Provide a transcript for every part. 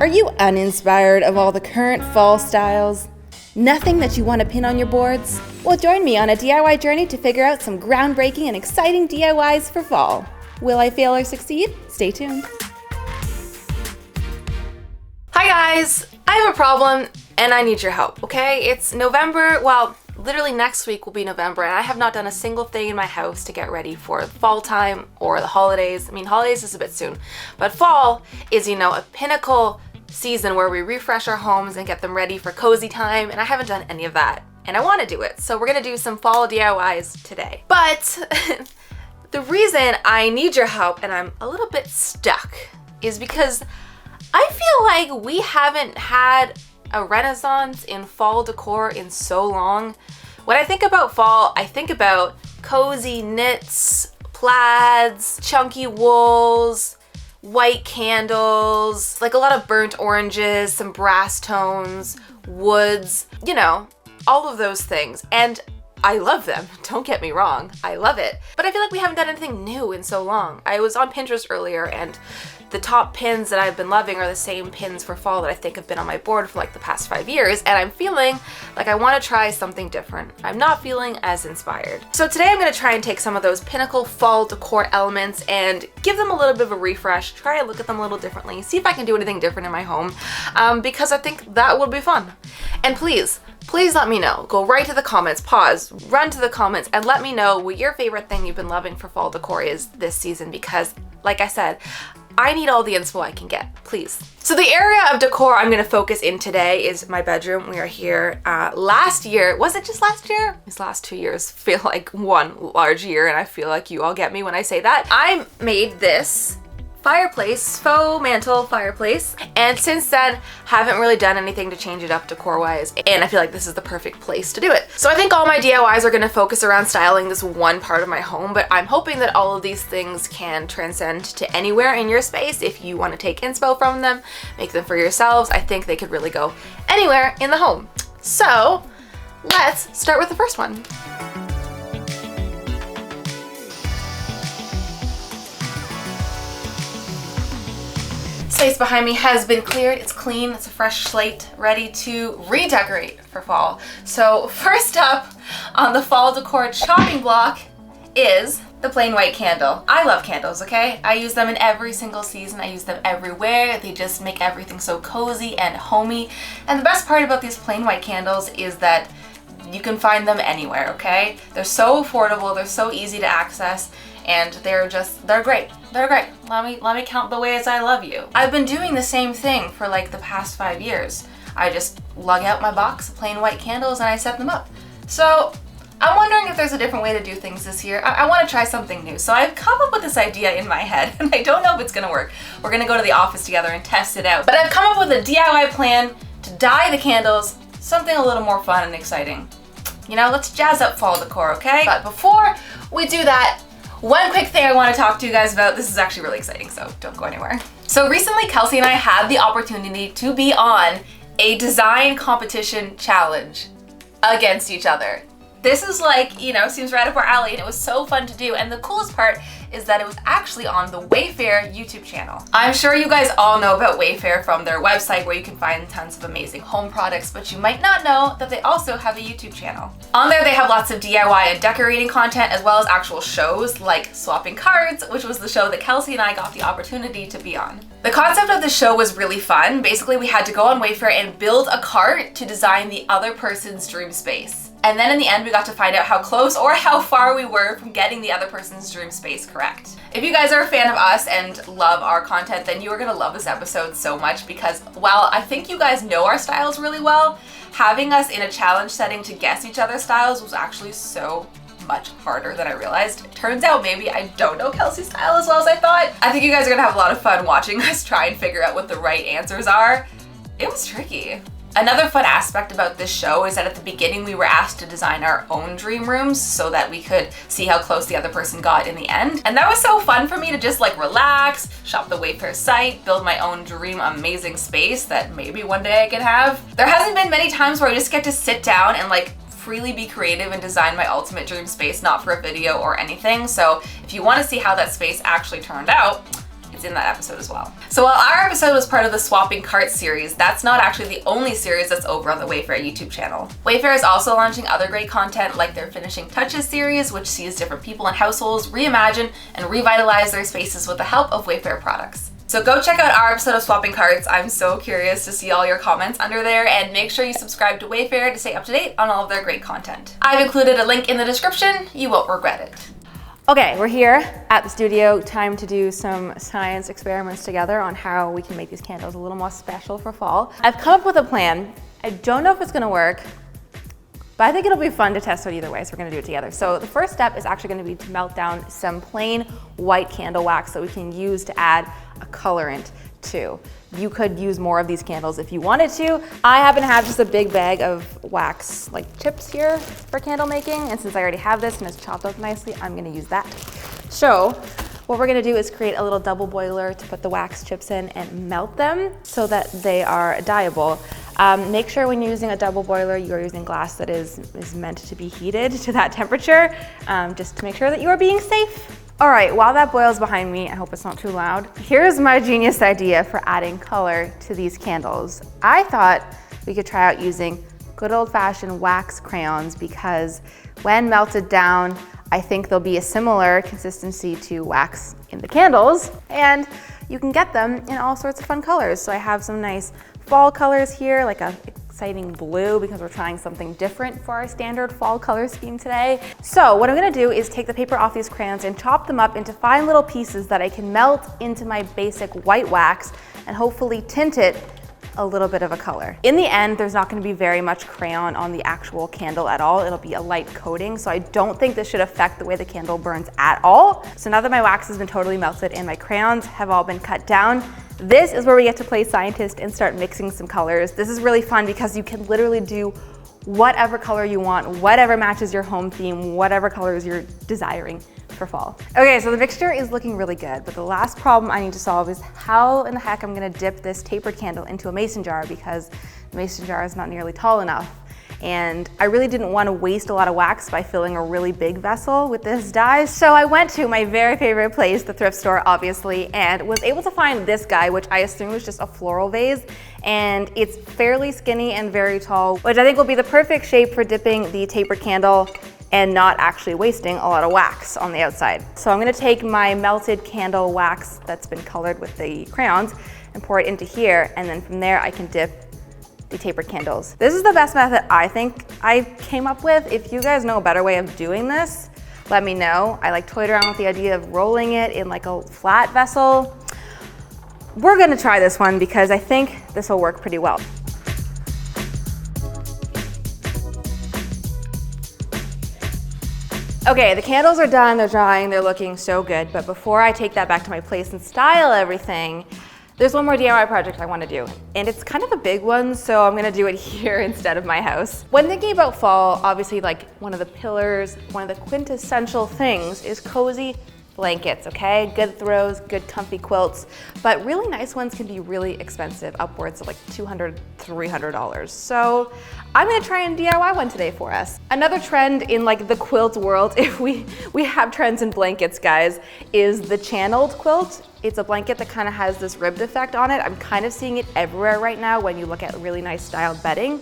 Are you uninspired of all the current fall styles? Nothing that you want to pin on your boards? Well, join me on a DIY journey to figure out some groundbreaking and exciting DIYs for fall. Will I fail or succeed? Stay tuned. Hi guys, I have a problem and I need your help, okay? It's November, well, literally next week will be November, and I have not done a single thing in my house to get ready for fall time or the holidays. I mean, holidays is a bit soon, but fall is, a pinnacle season where we refresh our homes and get them ready for cozy time, and I haven't done any of that, and I want to do it. So we're gonna do some fall DIYs today. But the reason I need your help and I'm a little bit stuck is because I feel like we haven't had a renaissance in fall decor in so long. When I think about fall, I think about cozy knits, plaids, chunky wools, white candles, like a lot of burnt oranges, some brass tones, woods, all of those things. And I love them, don't get me wrong, I love it. But I feel like we haven't done anything new in so long. I was on Pinterest earlier, and the top pins that I've been loving are the same pins for fall that I think have been on my board for like the past 5 years, and I'm feeling like I want to try something different. I'm not feeling as inspired. So today I'm going to try and take some of those pinnacle fall decor elements and give them a little bit of a refresh, try and look at them a little differently, see if I can do anything different in my home, because I think that would be fun. And please let me know. Go right to the comments, pause, run to the comments, and let me know what your favorite thing you've been loving for fall decor is this season, because like I said, I need all the inspo I can get, please. So the area of decor I'm gonna focus in today is my bedroom. We are here last year. Was it just last year? These last 2 years feel like one large year, and I feel like you all get me when I say that. I made this fireplace, faux mantle fireplace, and since then haven't really done anything to change it up decor wise, and I feel like this is the perfect place to do it. So I think all my DIYs are going to focus around styling this one part of my home, but I'm hoping that all of these things can transcend to anywhere in your space. If you want to take inspo from them, make them for yourselves, I think they could really go anywhere in the home. So let's start with the first one. Space behind me has been cleared. It's clean, it's a fresh slate, ready to redecorate for fall. So first up on the fall decor chopping block is the plain white candle. I love candles, okay? I use them in every single season. I use them everywhere. They just make everything so cozy and homey. And the best part about these plain white candles is that you can find them anywhere, okay? They're so affordable, they're so easy to access, and they're great. They're great. Let me count the ways I love you. I've been doing the same thing for like the past 5 years. I just lug out my box of plain white candles and I set them up. So I'm wondering if there's a different way to do things this year. I want to try something new. So I've come up with this idea in my head, and I don't know if it's gonna work. We're gonna go to the office together and test it out. But I've come up with a DIY plan to dye the candles something a little more fun and exciting. Let's jazz up fall decor, okay? But before we do that, one quick thing I want to talk to you guys about. This is actually really exciting, so don't go anywhere. So recently, Kelsey and I had the opportunity to be on a design competition challenge against each other. This is like, seems right up our alley, and it was so fun to do. And the coolest part is that it was actually on the Wayfair YouTube channel. I'm sure you guys all know about Wayfair from their website, where you can find tons of amazing home products, but you might not know that they also have a YouTube channel. On there, they have lots of DIY and decorating content, as well as actual shows like Swapping Cards, which was the show that Kelsey and I got the opportunity to be on. The concept of the show was really fun. Basically, we had to go on Wayfair and build a cart to design the other person's dream space. And then in the end, we got to find out how close or how far we were from getting the other person's dream space correct. If you guys are a fan of us and love our content, then you are gonna love this episode so much, because while I think you guys know our styles really well, having us in a challenge setting to guess each other's styles was actually so much harder than I realized. It turns out maybe I don't know Kelsey's style as well as I thought. I think you guys are gonna have a lot of fun watching us try and figure out what the right answers are. It was tricky. Another fun aspect about this show is that at the beginning we were asked to design our own dream rooms so that we could see how close the other person got in the end. And that was so fun for me to just relax, shop the Wayfair site, build my own dream amazing space that maybe one day I can have. There hasn't been many times where I just get to sit down and freely be creative and design my ultimate dream space, not for a video or anything. So if you want to see how that space actually turned out, it's It's in that episode as well. So while our episode was part of the Swapping Carts series, that's not actually the only series that's over on the Wayfair YouTube channel. Wayfair is also launching other great content like their Finishing Touches series, which sees different people and households reimagine and revitalize their spaces with the help of Wayfair products. So go check out our episode of Swapping Carts. I'm so curious to see all your comments under there, and make sure you subscribe to Wayfair to stay up to date on all of their great content. I've included a link in the description. You won't regret it. Okay, we're here at the studio. Time to do some science experiments together on how we can make these candles a little more special for fall. I've come up with a plan. I don't know if it's gonna work, but I think it'll be fun to test out either way, so we're gonna do it together. So the first step is actually gonna be to melt down some plain white candle wax that we can use to add a colorant to. You could use more of these candles if you wanted to. I happen to have just a big bag of wax, like chips here for candle making, and since I already have this and it's chopped up nicely, I'm gonna use that. So what we're gonna do is create a little double boiler to put the wax chips in and melt them so that they are dyeable. Make sure when you're using a double boiler, you're using glass that is meant to be heated to that temperature, just to make sure that you are being safe. All right, while that boils behind me, I hope it's not too loud, here's my genius idea for adding color to these candles. I thought we could try out using good old-fashioned wax crayons because when melted down, I think there'll be a similar consistency to wax in the candles, and you can get them in all sorts of fun colors. So I have some nice fall colors here, like a exciting blue because we're trying something different for our standard fall color scheme today. So what I'm gonna do is take the paper off these crayons and chop them up into fine little pieces that I can melt into my basic white wax and hopefully tint it a little bit of a color. In the end, there's not gonna be very much crayon on the actual candle at all. It'll be a light coating, so I don't think this should affect the way the candle burns at all. So now that my wax has been totally melted and my crayons have all been cut down, this is where we get to play scientist and start mixing some colors. This is really fun because you can literally do whatever color you want, whatever matches your home theme, whatever colors you're desiring for fall. Okay, so the mixture is looking really good, but the last problem I need to solve is how in the heck I'm gonna dip this tapered candle into a mason jar because the mason jar is not nearly tall enough. And I really didn't want to waste a lot of wax by filling a really big vessel with this dye. So I went to my very favorite place, the thrift store, obviously, and was able to find this guy, which I assume was just a floral vase. And it's fairly skinny and very tall, which I think will be the perfect shape for dipping the tapered candle and not actually wasting a lot of wax on the outside. So I'm gonna take my melted candle wax that's been colored with the crayons and pour it into here, and then from there I can dip the tapered candles. This is the best method I think I came up with. If you guys know a better way of doing this, let me know. I like toyed around with the idea of rolling it in like a flat vessel. We're gonna try this one because I think this will work pretty well. Okay, the candles are done, they're drying, they're looking so good, but before I take that back to my place and style everything, there's one more DIY project I want to do, and it's kind of a big one, so I'm gonna do it here instead of my house. When thinking about fall, obviously like one of the pillars, one of the quintessential things is cozy blankets, okay? Good throws, good comfy quilts, but really nice ones can be really expensive, upwards of like $200, $300. So I'm gonna try and DIY one today for us. Another trend in like the quilt world, if we have trends in blankets, guys, is the channeled quilt. It's a blanket that kind of has this ribbed effect on it. I'm kind of seeing it everywhere right now when you look at really nice styled bedding.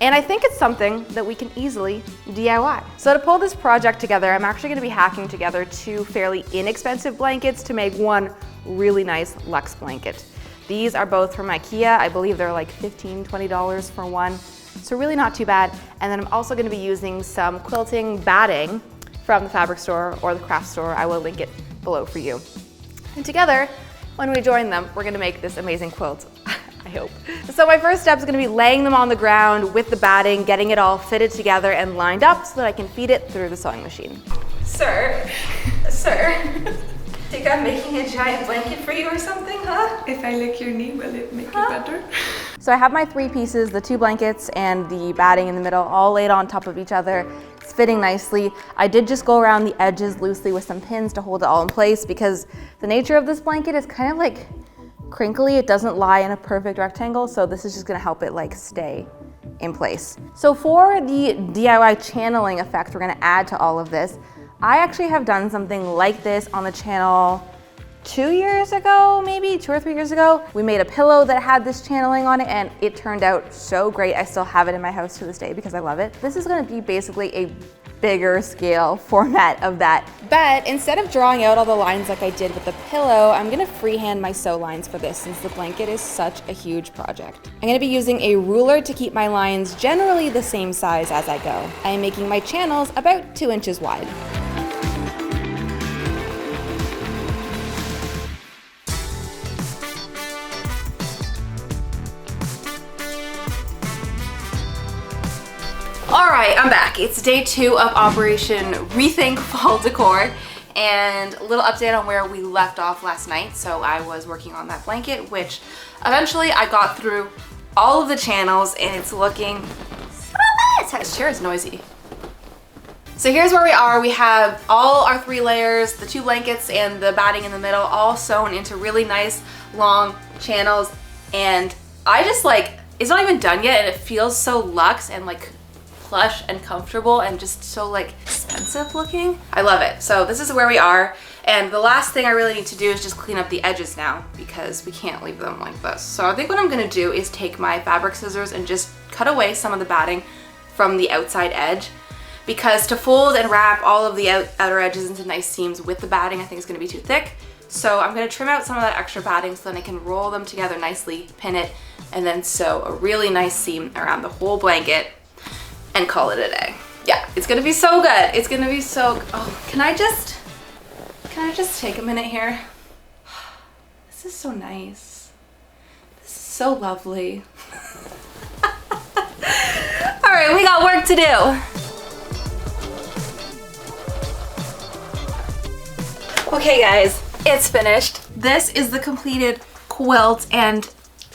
And I think it's something that we can easily DIY. So to pull this project together, I'm actually gonna be hacking together two fairly inexpensive blankets to make one really nice luxe blanket. These are both from IKEA. I believe they're like $15, $20 for one. So really not too bad. And then I'm also gonna be using some quilting batting from the fabric store or the craft store. I will link it below for you. And together, when we join them, we're gonna make this amazing quilt, I hope. So my first step is gonna be laying them on the ground with the batting, getting it all fitted together and lined up so that I can feed it through the sewing machine. Sir, think I'm making a giant blanket for you or something, huh? If I lick your knee, will it make it better? So I have my three pieces, the two blankets and the batting in the middle, all laid on top of each other. It's fitting nicely. I did just go around the edges loosely with some pins to hold it all in place because the nature of this blanket is kind of like crinkly. It doesn't lie in a perfect rectangle, so this is just gonna help it like stay in place. So for the DIY channeling effect we're gonna add to all of this, I actually have done something like this on the channel 2 years ago, maybe 2 or 3 years ago. We made a pillow that had this channeling on it and it turned out so great. I still have it in my house to this day because I love it. This is gonna be basically a bigger scale format of that. But instead of drawing out all the lines like I did with the pillow, I'm gonna freehand my sew lines for this since the blanket is such a huge project. I'm gonna be using a ruler to keep my lines generally the same size as I go. I am making my channels about 2 inches wide. All right, I'm back. It's day 2 of Operation Rethink Fall Decor, and a little update on where we left off last night. So I was working on that blanket, which eventually I got through all of the channels, and it's looking so nice. This chair is noisy. So here's where we are. We have all our 3 layers, the 2 blankets and the batting in the middle, all sewn into really nice long channels, and I just it's not even done yet, and it feels so luxe and plush and comfortable and just so expensive looking. I love it. So this is where we are, and the last thing I really need to do is just clean up the edges now because we can't leave them like this. So I think what I'm gonna do is take my fabric scissors and just cut away some of the batting from the outside edge, because to fold and wrap all of the outer edges into nice seams with the batting I think is gonna be too thick. So I'm gonna trim out some of that extra batting so then I can roll them together nicely, pin it, and then sew a really nice seam around the whole blanket and call it a day. Yeah, it's gonna be so good. It's gonna be so, oh, can I just take a minute here? This is so nice. This is so lovely. All right, we got work to do. Okay guys, it's finished. This is the completed quilt, and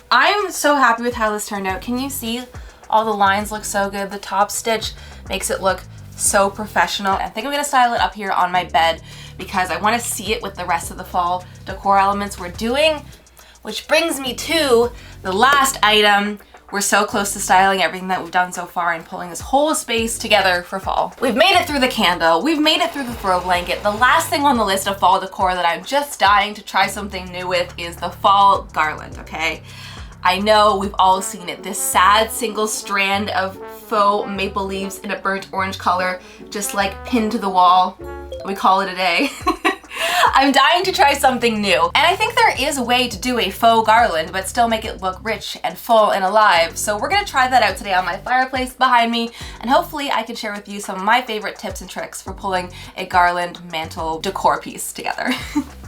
I'm so happy with how this turned out. Can you see? All the lines look so good. The top stitch makes it look so professional. I think I'm gonna style it up here on my bed because I wanna see it with the rest of the fall decor elements we're doing, which brings me to the last item. We're so close to styling everything that we've done so far and pulling this whole space together for fall. We've made it through the candle. We've made it through the throw blanket. The last thing on the list of fall decor that I'm just dying to try something new with is the fall garland, okay? I know we've all seen it, this sad single strand of faux maple leaves in a burnt orange color, just pinned to the wall. We call it a day. I'm dying to try something new. And I think there is a way to do a faux garland, but still make it look rich and full and alive. So we're gonna try that out today on my fireplace behind me, and hopefully I can share with you some of my favorite tips and tricks for pulling a garland mantle decor piece together.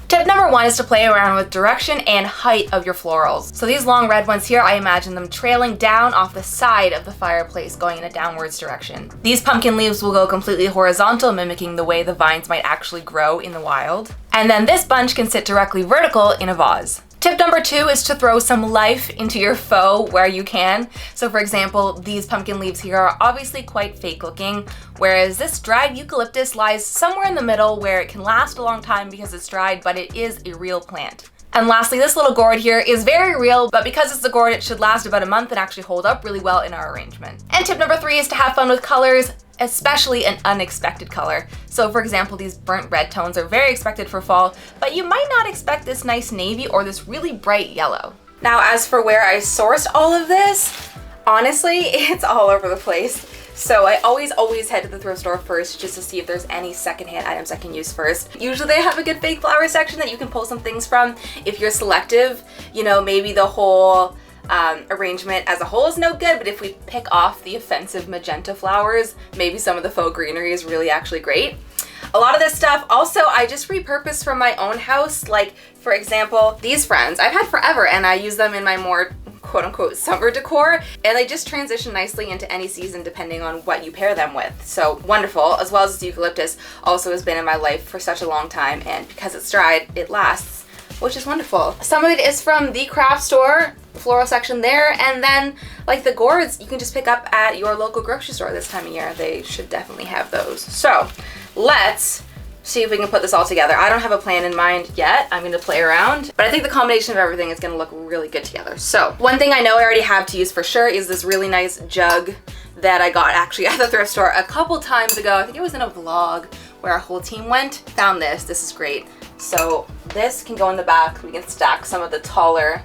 Tip number 1 is to play around with direction and height of your florals. So these long red ones here, I imagine them trailing down off the side of the fireplace going in a downwards direction. These pumpkin leaves will go completely horizontal, mimicking the way the vines might actually grow in the wild. And then this bunch can sit directly vertical in a vase. Tip number 2 is to throw some life into your faux where you can. So for example, these pumpkin leaves here are obviously quite fake looking, whereas this dried eucalyptus lies somewhere in the middle where it can last a long time because it's dried, but it is a real plant. And lastly, this little gourd here is very real, but because it's a gourd, it should last about a month and actually hold up really well in our arrangement. And tip number 3 is to have fun with colors, especially an unexpected color. So for example, these burnt red tones are very expected for fall, but you might not expect this nice navy or this really bright yellow. Now, as for where I sourced all of this, honestly, it's all over the place. So I always head to the thrift store first just to see if there's any secondhand items I can use first. Usually they have a good fake flower section that you can pull some things from. If you're selective, you know, maybe the whole arrangement as a whole is no good, but if we pick off the offensive magenta flowers, maybe some of the faux greenery is really actually great. A lot of this stuff also I just repurposed from my own house. Like for example, these friends I've had forever and I use them in my more quote-unquote summer decor, and they just transition nicely into any season depending on what you pair them with. So wonderful, as well as this eucalyptus also has been in my life for such a long time, and because it's dried, it lasts, which is wonderful. Some of it is from the craft store, floral section there, and then like the gourds you can just pick up at your local grocery store this time of year. They should definitely have those. So let's see if we can put this all together. I don't have a plan in mind yet. I'm gonna play around, but I think the combination of everything is gonna look really good together. So one thing I know I already have to use for sure is this really nice jug that I got actually at the thrift store a couple times ago. I think it was in a vlog where our whole team went. Found this. This is great. So this can go in the back. We can stack some of the taller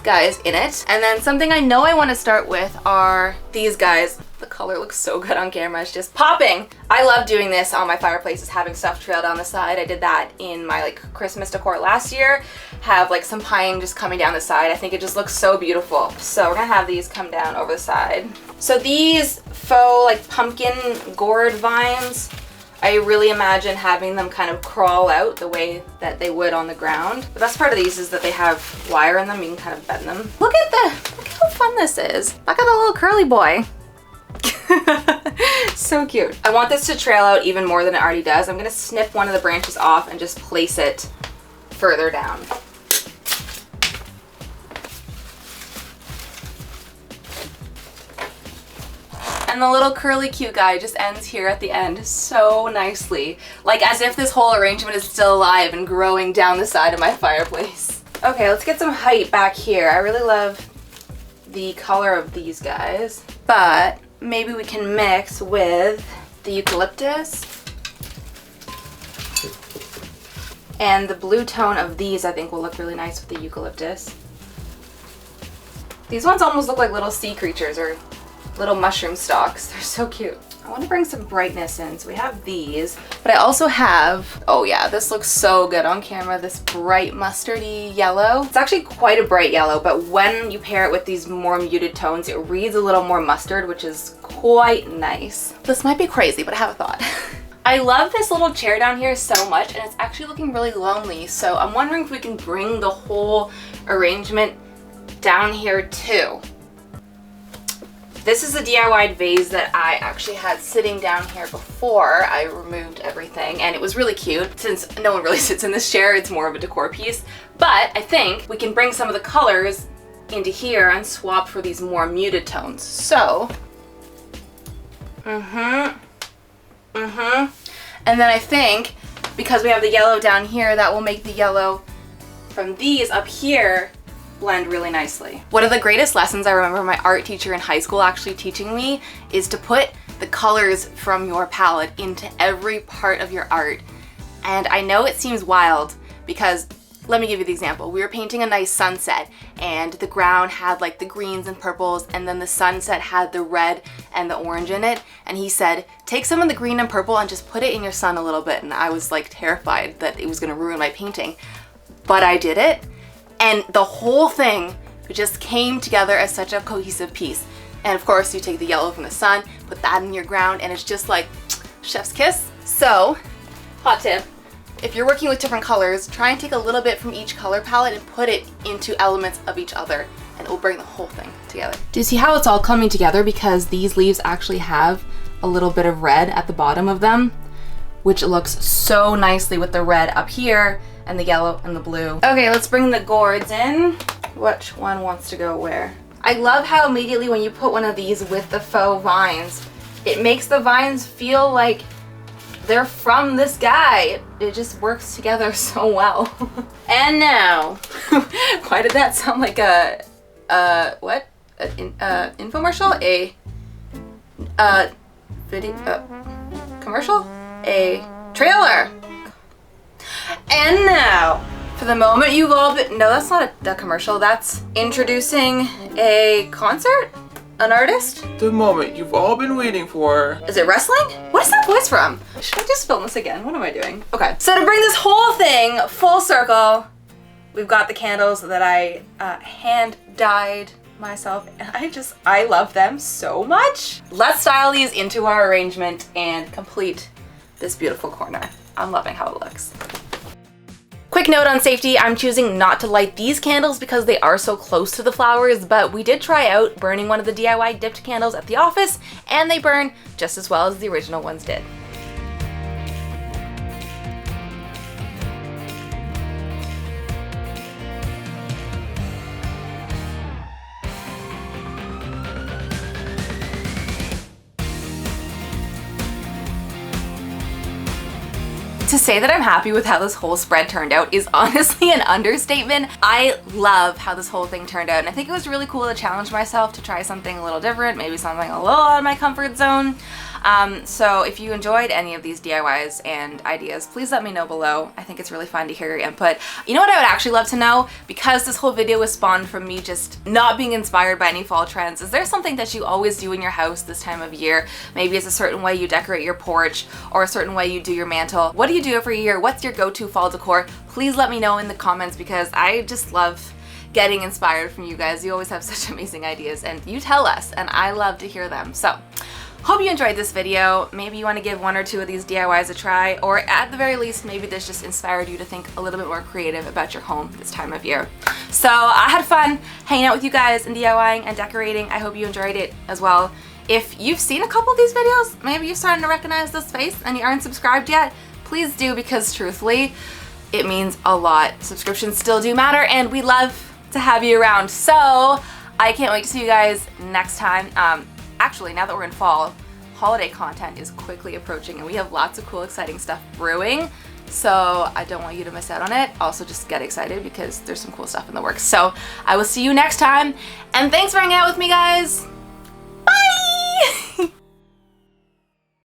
guys in it. And then something I know I want to start with are these guys. The color looks so good on camera, it's just popping. I love doing this on my fireplaces, having stuff trail down the side. I did that in my like Christmas decor last year. Have like some pine just coming down the side. I think it just looks so beautiful. So we're gonna have these come down over the side. So these faux like pumpkin gourd vines, I really imagine having them kind of crawl out the way that they would on the ground. The best part of these is that they have wire in them. You can kind of bend them. Look how fun this is. Look at the little curly boy. So cute. I want this to trail out even more than it already does. I'm gonna snip one of the branches off and just place it further down. And the little curly cute guy just ends here at the end so nicely. Like as if this whole arrangement is still alive and growing down the side of my fireplace. Okay, let's get some height back here. I really love the color of these guys, but maybe we can mix with the eucalyptus. And the blue tone of these I think will look really nice with the eucalyptus. These ones almost look like little sea creatures or little mushroom stalks. They're so cute. I want to bring some brightness in, so we have these, but I also have, oh yeah, this looks so good on camera, this bright mustardy yellow. It's actually quite a bright yellow, but when you pair it with these more muted tones, it reads a little more mustard, which is quite nice. This might be crazy, but I have a thought. I love this little chair down here so much, and it's actually looking really lonely, so I'm wondering if we can bring the whole arrangement down here too. This is a DIY vase that I actually had sitting down here before I removed everything, and it was really cute. Since no one really sits in this chair, it's more of a decor piece. But I think we can bring some of the colors into here and swap for these more muted tones. So, and then I think because we have the yellow down here, that will make the yellow from these up here blend really nicely. One of the greatest lessons I remember my art teacher in high school actually teaching me is to put the colors from your palette into every part of your art. And I know it seems wild because, let me give you the example. We were painting a nice sunset and the ground had like the greens and purples, and then the sunset had the red and the orange in it. And he said, take some of the green and purple and just put it in your sun a little bit. And I was like terrified that it was gonna ruin my painting. But I did it. And the whole thing just came together as such a cohesive piece. And of course you take the yellow from the sun, put that in your ground, and it's just like chef's kiss. So, hot tip, if you're working with different colors, try and take a little bit from each color palette and put it into elements of each other, and it will bring the whole thing together. Do you see how it's all coming together? Because these leaves actually have a little bit of red at the bottom of them, which looks so nicely with the red up here and the yellow and the blue. Okay, let's bring the gourds in. Which one wants to go where? I love how immediately when you put one of these with the faux vines, it makes the vines feel like they're from this guy. It just works together so well. And now, why did that sound like a what? An infomercial? A video? Commercial? A trailer. And now, for the moment you've all been, no, that's not a commercial, that's introducing a concert? An artist? The moment you've all been waiting for. Is it wrestling? What is that voice from? Should I just film this again? What am I doing? Okay, so to bring this whole thing full circle, we've got the candles that I hand dyed myself, and I love them so much. Let's style these into our arrangement and complete this beautiful corner. I'm loving how it looks. Quick note on safety, I'm choosing not to light these candles because they are so close to the flowers, but we did try out burning one of the DIY dipped candles at the office, and they burn just as well as the original ones did. To say that I'm happy with how this whole spread turned out is honestly an understatement. I love how this whole thing turned out, and I think it was really cool to challenge myself to try something a little different, maybe something a little out of my comfort zone. So if you enjoyed any of these DIYs and ideas, please let me know below. I think it's really fun to hear your input. You know what I would actually love to know? Because this whole video was spawned from me just not being inspired by any fall trends, is there something that you always do in your house this time of year? Maybe it's a certain way you decorate your porch or a certain way you do your mantle. What do you do every year? What's your go-to fall decor? Please let me know in the comments because I just love getting inspired from you guys. You always have such amazing ideas and you tell us, and I love to hear them. So hope you enjoyed this video. Maybe you want to give one or two of these DIYs a try, or at the very least, maybe this just inspired you to think a little bit more creative about your home this time of year. So I had fun hanging out with you guys and DIYing and decorating. I hope you enjoyed it as well. If you've seen a couple of these videos, maybe you're starting to recognize this face and you aren't subscribed yet, please do, because truthfully, it means a lot. Subscriptions still do matter and we love to have you around. So I can't wait to see you guys next time. Actually, now that we're in fall, holiday content is quickly approaching and we have lots of cool, exciting stuff brewing. So I don't want you to miss out on it. Also, just get excited because there's some cool stuff in the works. So I will see you next time. And thanks for hanging out with me, guys.